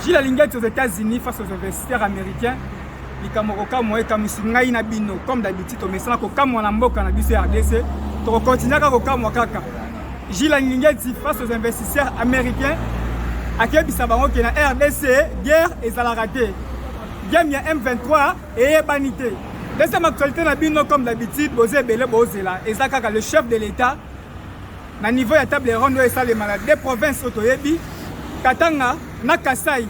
Gilles Alingeti aux États-Unis face aux investisseurs américains. Likamoroka moye kamusingai na bino comme d'habitude au messana ko kamwa na mboka na biso RDC. To continuer ka ko kamwa kaka. Gilles Alingeti face aux investisseurs américains. Akebisa bango ke na RDC guerre ezalaka te. Game ya M23 et banité. Deuxième actualité na bino comme d'habitude bozé belé bozela ezaka le chef de l'État na niveau ya table ronde et ça les malades des provinces otoyebi Katanga na Kasai.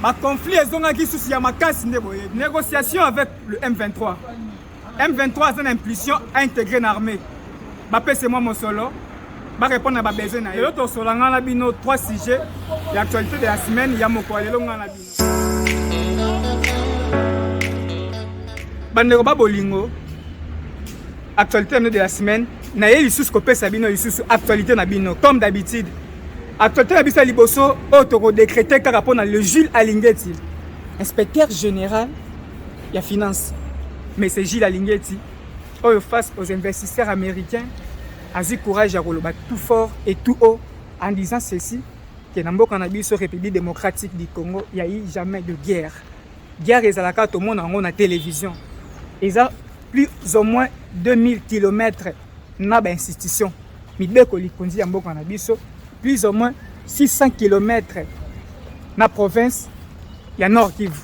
Ma conflit ezongaki souci ya makasi ndeboye. Négociation avec le M23. M23 c'est une impulsion à intégrer une armée. C'est moi mon solo. Ba répondre à ba besoin na. Et l'autre solanga na bino trois sujets. L'actualité de la semaine ya moko alelonga na bino. Bandeko ba bolingo. Actualité de la semaine. Na ye lisusu ko pesa bino lisusu actualité na bino comme d'habitude. Actualité na bisa liboso auto décrété par rapport à le Gilles Alingeti, inspecteur général ya finance. Mais c'est Gilles Alingeti face aux investisseurs américains a dit courage à roloba tout fort et tout haut en disant ceci que na mboka na biso République démocratique du Congo il y a eu jamais de guerre. Guerre ezalaka tout le monde en la télévision. Ils ont plus ou moins 2000 km na ba institution. Mibeko likondi ya mboka na biso plus ou moins 600 km na province ya Nord Kivu.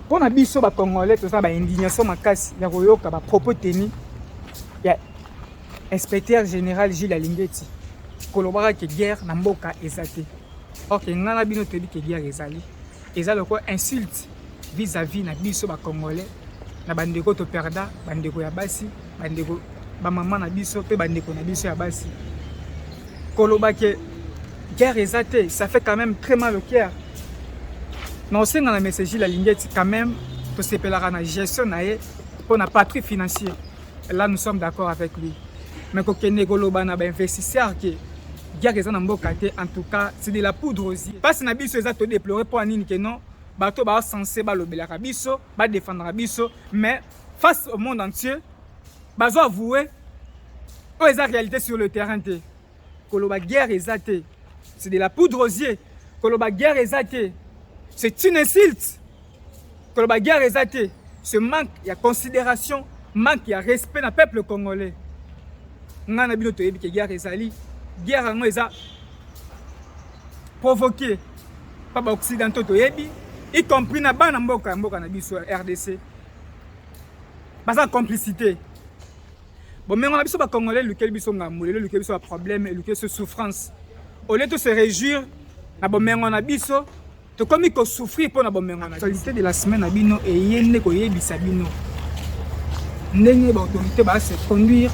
Pour na biso ba Congolais tout ça ba indignation makasi ya koyoka ba propos tenus ya inspecteur général Gilles Alingeti kolobaka que guerre na mboka ezate. OK ngana bino tebi que guerre ezali. Ezali ko insulte vis-à-vis na biso ba Congolais na bandeko to perda bandeko ya basi bandeko ba maman na biso pe bandeko na biso ya basi. Koloba que guerre ezate, ça fait quand même très mal au cœur. Non, c'est dans la message la Alingeti quand même pour se péler à la gestion pour la patrie financière. Là nous sommes d'accord avec lui. Mais quand on koloba na ba investisseur que guerre ezana mboka te en tout cas c'est de la poudre aux yeux. Parce na biso ezate déplorer pour anini que non bato ba censé ba lobela biso, ba défendre biso mais face au monde entier bazo avouer que c'est la réalité sur le terrain. Koloba guerre ezate, c'est de la poudre aux yeux. Koloba guerre ezate, c'est une insulte. Koloba guerre ezate, ce manque de considération, manque de respect dans le peuple congolais. Ngana bino toyebi ke guerre ezali, guerre ngo eza provoqué par les occidentaux toyebi, y compris na bana mboka na biso RDC. Basa complicité. Bon, mais on a besoin de Congolais, lequel biso ngamule, lequel biso a problème, lequel se souffrance. Au lieu de se réjouir, na bon mais on a biso, to comme il faut souffrir pour na bon mais on a. L'actualité de la semaine à bino et yene ko yebisa bino. Ndenge ba autorité ba se conduire,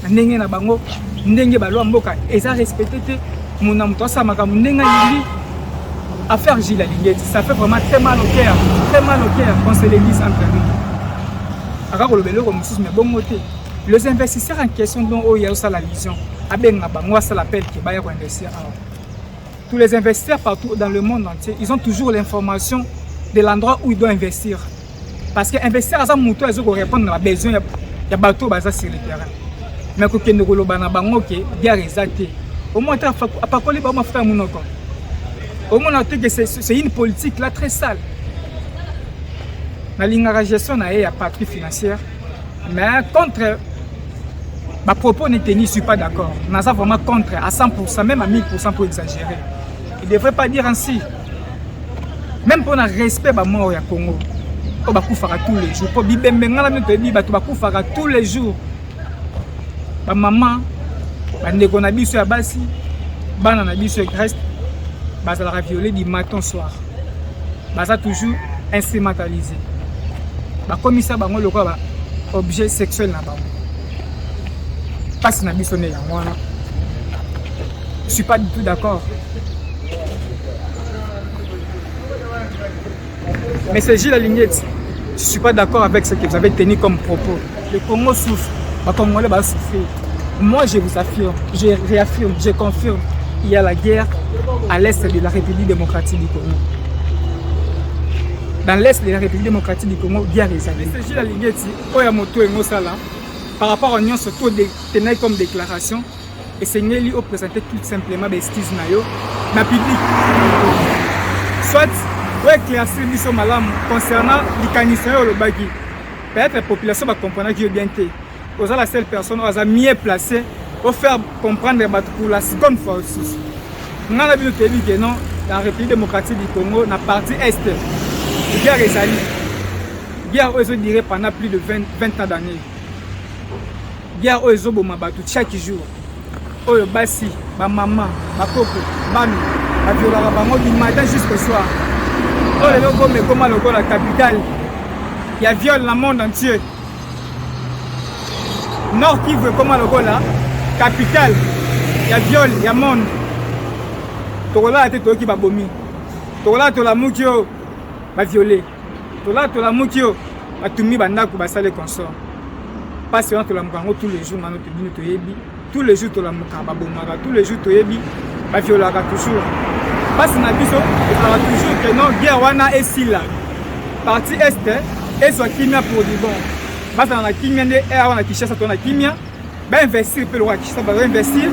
ndenge na bango, ndenge ba loi mboka et ça respecter te mon amoto sa makamu ndenga yili. Affaire Gilles Alingeti, ça fait vraiment très mal au cœur qu'on se le dise entre nous. Aka ko lobelo ko mususu mais bon côté. Les investisseurs en question dont il y a la vision, tous les investisseurs partout dans le monde entier, ils ont toujours l'information de l'endroit où ils doivent investir. Parce que investir à ça, ils ont répondre à besoin de bateaux sur le terrain. Mais quand ils ont besoin au moins, c'est une politique là très sale. La gestion a une patrie financière, mais contre ma propos n'est tenu, je ne suis pas d'accord. Nous sommes vraiment contre à 100%, même à 1000% pour exagérer. Il ne devrait pas dire ainsi. Même pour le respect de mort au Congo, on va faire tous les jours. Pour tous les jours. Ma maman, on a vu sur la base, on a vu sur Grèce, on a violé du matin au soir. On a toujours instrumentalisé. Comme ça, on a objet sexuel là-bas. Je ne suis pas du tout d'accord. Mais c'est Gilles Alingeti. Je ne suis pas d'accord avec ce que vous avez tenu comme propos. Le Congo souffre. Les Congolais vont souffrir. Moi, je vous affirme, je réaffirme, je confirme. Il y a la guerre à l'est de la République démocratique du Congo. Dans l'est de la République démocratique du Congo, guerre est allée. C'est Gilles Alingeti. Par rapport à l'union, surtout tenir comme déclaration, et c'est lui qui présenté tout simplement des excuses na public. Soit ouais éclaircir biso malamu concernant l'ikanisation au lobaki. Peut-être la population va comprendre que bien té. Aux la seule personne qui a mieux placé pour faire comprendre pour la seconde fois aussi. Nous avons vu que non, la République démocratique du Congo, na partie est, guerre est allée. Guerre je dirais pendant plus de 20 ans d'années. Guerre aux Obomabatu chaque jour. Oh le bassi, ma maman, ma coco, ma mère, la violence du matin jusqu'au soir. Oh le logo mais comment le la capitale. Il y a viol dans le monde entier. Nord qui veut comment le là, capitale. Il y a viol, il y a monde. Tola a été qui va bomber. Tola to la mukio va violer. Tola to la mukio va tumi bandako va saler consort. Pas seulement to la mukango tous les jours mano tebino to yebi. Tous les jours to la mukaba bomara, tous les jours to yebi va violer toujours. Pas na biso va toujours que non guerre wana esila. Partie est et soit kimia pour du bon. Pas na kimia de air wana Kinshasa to na kimia. Ba investir pe le roi Kinshasa ba investir.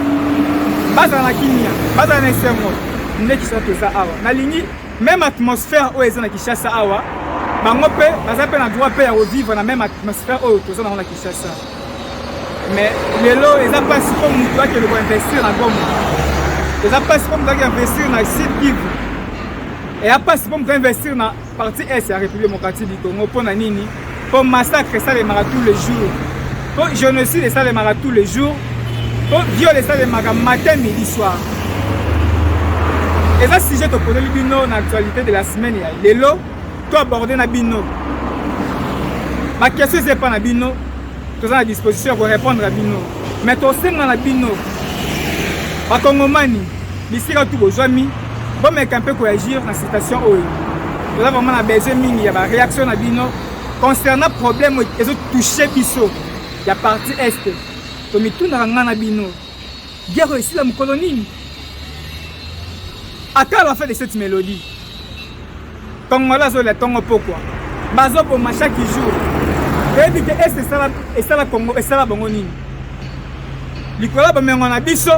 Pas na kimia, pas na sermo. Qui sont tous à na ligne même atmosphère où ils sont à Kinshasa awa bango pe baza pe na droit pe ya vivre na même atmosphère où tous sont na Kinshasa mais les lots ils a pas si comme toi que le investir na Goma ils a pas si comme toi qui investir na Sud Kivu et a pas si comme toi investir na partie est la République démocratique du Congo pour na nini pour massacre ça les mara tous les jours pour génocide ça les mara tous les jours pour violer ça les mara matin midi soir. Et ça, si j'ai te posé le bino dans l'actualité de la semaine, les lots, tu aborder na bino. Ma question, c'est pas na bino. Tu es à disposition pour répondre à bino. Mais tu sais dans la bino. Par Congomani, ici, quand tu as besoin, bon, mais quand peut agir dans la situation où tu as vraiment besoin, il y a une réaction à bino. Concernant le problème, ils ont touché biso. Il y a partie est. Tu as mis tout dans la bino. Guerre ici, la colonie. À quand on fait de cette mélodie? Comme là, je l'ai tongo pourquoi? Bazo pour ma chaque jour. Et puis que est ça la Congo et ça la Bongoni. Nicolas ba mengo na biso.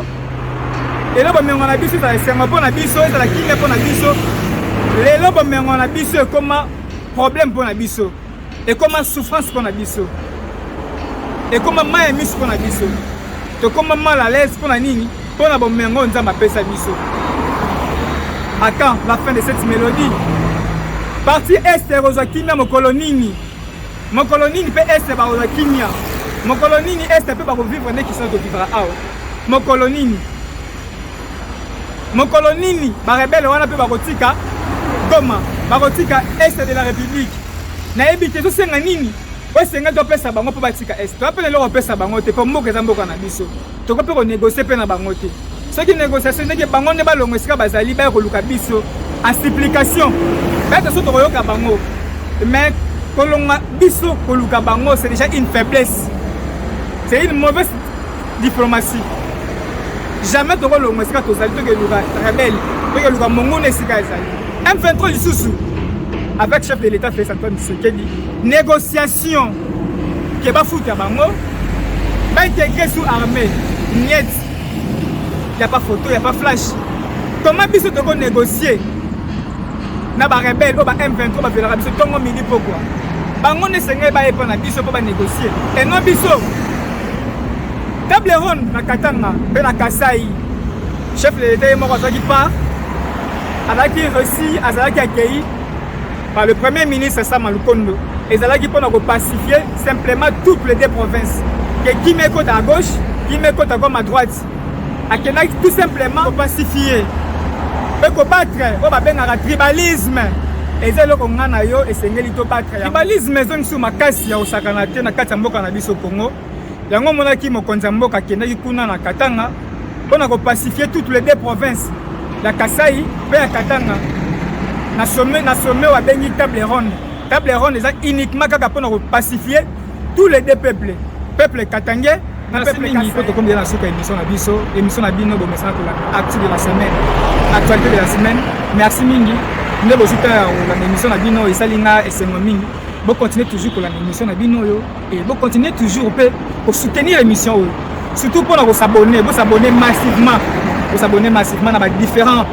Et là ba mengo na biso ça c'est ma bonne biso et ça la kinga pour na biso. Les là ba mengo na biso comment problème pour na biso. Et comment souffrance pour na biso. Et comment mal mis pour na biso. To comment mal à l'aise pour na nini? Pour na ba mengo nzamba pesa biso. À quand la fin de cette mélodie? Partie est rosa kimia mon colonini. Mon colonini peut est ba rosa kimia. Mon colonini est peut pas vivre né qui sont de vivre à mon colonini. Mon colonini ba rebelle wana peut ba rotika Goma, ba rotika est de la République. Na ebité to senga nini? O senga to pesa bango po batika est. To appelle leur pesa bango te po mboka zamboka na biso. To ko peut négocier pe na bango te. Ce qui négociation c'est que bango ne ba longo sika bazali ba koluka biso en supplication. Peut-être so to yoka bango. Mais kolonga biso koluka bango c'est déjà une faiblesse. C'est une mauvaise diplomatie. Jamais to longo sika to zali to ke luka rebelle, to ke luka mongone sika ezali. M23 lisusu avec chef de l'État Félix Antoine Tshisekedi négociation ke ba futa bango ba intégrer sous armée niet. Il n'y a pas photo, il n'y a pas flash. Comment biso to négocier? Na ba rebelle o ba M23 ba violera biso tongo midi pourquoi? Bango ne sengé ba epa na biso pour ba négocier. Et non biso. Table ronde na Katanga, pe na Kasai. Chef de l'État est mort qui part. Avec reçu azalaki accueilli par le premier ministre Sama Lukonde. Et azalaki pour pacifier simplement toutes les deux provinces. Qui met côté à gauche, qui met côté à droite. Akenaki tout simplement pacifier. Pour combattre, on va bien un tribalisme. Et c'est le qu'on a yo et c'est ngelito battre. Tribalisme zone sur makasi ya osakanate na kati mboka na biso Congo. Yango monaki mokonza mboka kendaki kuna na Katanga pour pacifier toutes les deux provinces. La Kasai et la Katanga. Na sommet wa bengi table ronde. Table ronde est uniquement pour pacifier tous les deux peuples. Peuple katangais. Merci mingi pour comme bien la soupe émission na bino bo message pour la actu de la semaine, actualité de la semaine. Merci mingi. Nous bo soutenir la émission na bino et salinga et c'est mingi. Bon continuer toujours pour la émission na bino yo et bon continuer toujours pour soutenir l'émission surtout pour vous s'abonner, massivement. Vous s'abonner massivement dans différents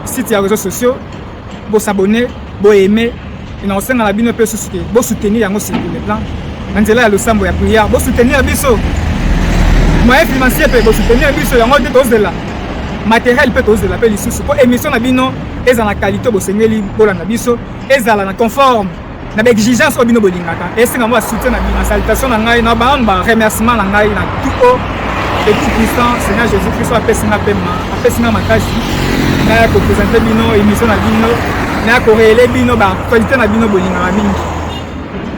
site ya réseaux sociaux bo s'abonner bo aimer et na osenga na bino pe soutenir bo soutenir yango sur le plan nzela ya losambo ya prière bo soutenir biso moyen financier pe bo soutenir biso yango te tozela matériel pe tozela pe lisusu po émission na bino eza na qualité bo sengeli bolanda biso ezala na conforme na exigence o bino bolingaka et singa moi soutien na bino salutation na ngai na ba remerciement na ngai na tout haut et tout puissant Seigneur Jésus-Christ apesinga pema apesinga makasi na ko présenter bino émission na bino na ko révéler bino ba qualité na bino bolingaka mingi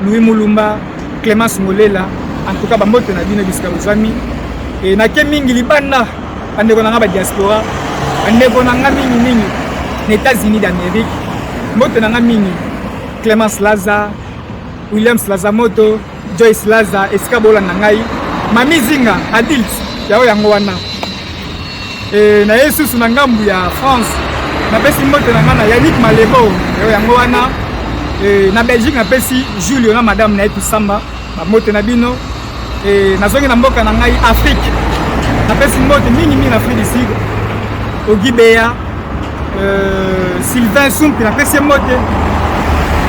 Louis Mulumba Clémence Molela en tout cas ba mbote na bino bisika bozami et na ke mingi libanda ande ko na ba diaspora ande ko na mingi les États-Unis d'Amérique mbote na mingi Clémence Laza Williams Lazamoto Joyce Laza esika bolanda ngai Mami Zinga adult yao yango wana na Yesu na ngambu ya France na pesi mbote na ngana Yannick Malebo yao yango wana na Belgique na pesi Julio na madame na etu samba ba mbote na bino na zongi na mboka na ngai Afrique na pesi mbote mingi na Afrique du Sud Ogibeya Sylvain Sumpi na pesi mbote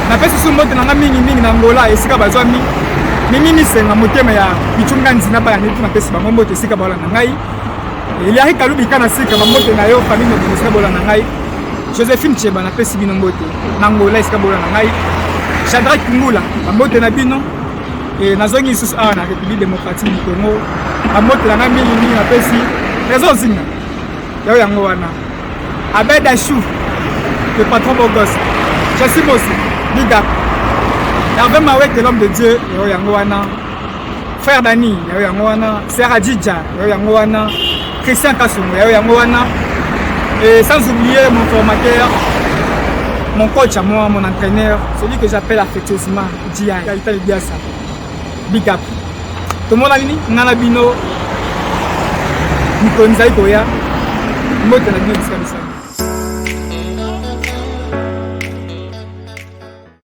na pesi sumbote na mingi na Angola esika bazwami mingi senga motema ya bichunga nzina ba netu na pesi bango mbote esika bola na ngai Eliari Kalubi kana sika mbote na yo famille de esika bola na ngai Josephine Cheba na pesi bino mbote na Angola esika bola na ngai Shadrach Kungula mbote na bino na zongi susu na République démocratique du Congo mbote na mingi na pesi Trésor Zinga yao yango wana Abed Achou le patron Bogos Chassis Bosi Big up. Hervé Mawek, l'homme de Dieu, Yangoana. Frère Dani, Yangoana. Serra Djidja, Yangoana. Christian Kassoum, Yangoana. Et sans oublier mon formateur, mon coach à moi, mon entraîneur, celui que j'appelle affectueusement Dia, Italie Biasa. Big up. Tout le monde a dit, Nana Bino, Nikonza Ikoya, Mote na Bino,